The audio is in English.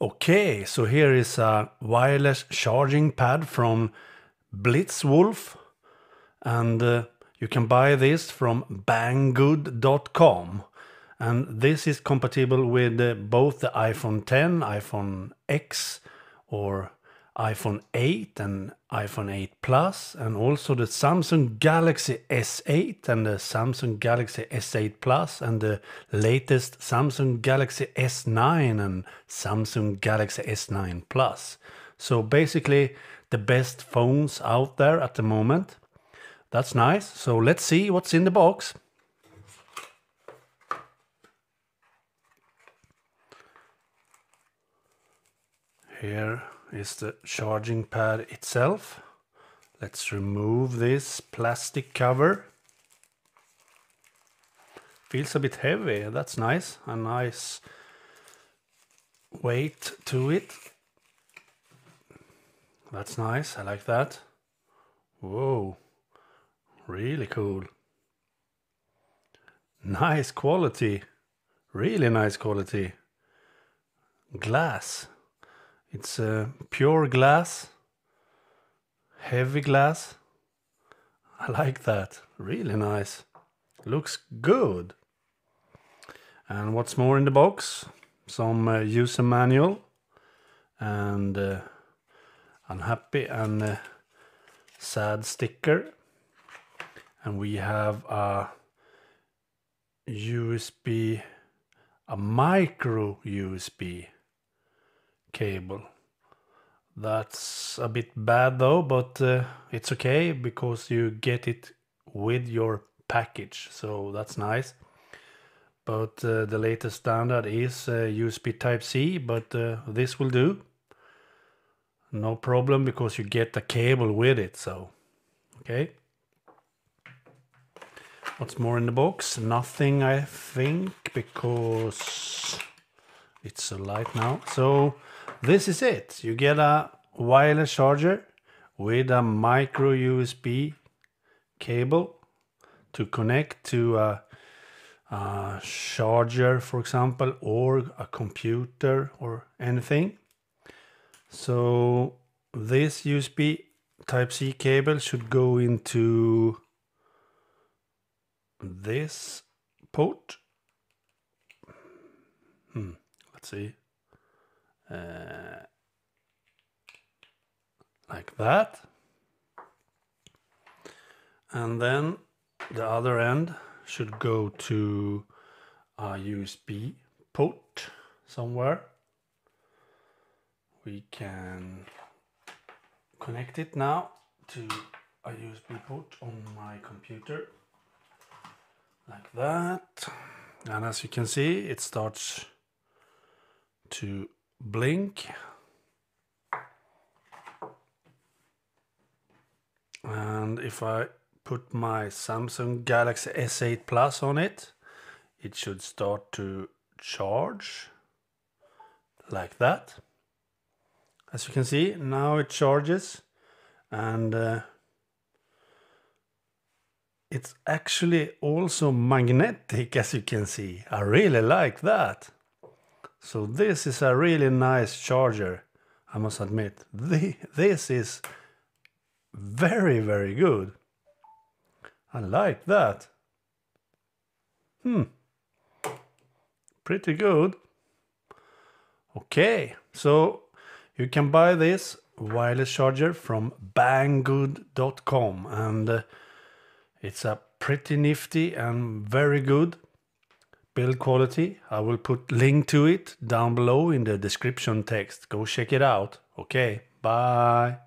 Okay, so here is a wireless charging pad from BlitzWolf, and you can buy this from banggood.com, and this is compatible with both the iPhone 10, iPhone X or iPhone 8 and iPhone 8 Plus, and also the Samsung Galaxy S8 and the Samsung Galaxy S8 Plus, and the latest Samsung Galaxy S9 and Samsung Galaxy S9 Plus. So basically the best phones out there at the moment. That's nice. So let's see what's in the box. Here is the charging pad itself. Let's remove this plastic cover. Feels a bit heavy, that's nice. A nice weight to it. That's nice, I like that. Whoa, really cool. Nice quality, really nice quality. Glass. It's pure glass, heavy glass. I like that, really nice. Looks good. And what's more in the box? Some user manual and unhappy and sad sticker. And we have a USB, a micro USB cable. That's a bit bad though, but it's okay because you get it with your package, so that's nice. But the latest standard is USB Type-C, but this will do. No problem because you get the cable with it, so okay. What's more in the box? Nothing, I think, because it's so light now. So this is it. You get a wireless charger with a micro USB cable to connect to a charger, for example, or a computer or anything. So this USB Type-C cable should go into this port. Let's see. Like that. And then the other end should go to a USB port somewhere. We can connect it now to a USB port on my computer. Like that. And as you can see, it starts to blink. And if I put my Samsung Galaxy S8 Plus on it, it should start to charge like that. As you can see, now it charges, and it's actually also magnetic, as you can see. I really like that. So this is a really nice charger, I must admit. This is very, very good. I like that. Pretty good. Okay, so you can buy this wireless charger from banggood.com, and it's a pretty nifty and very good build quality. I will put link to it down below in the description text. Go check it out. Okay, bye.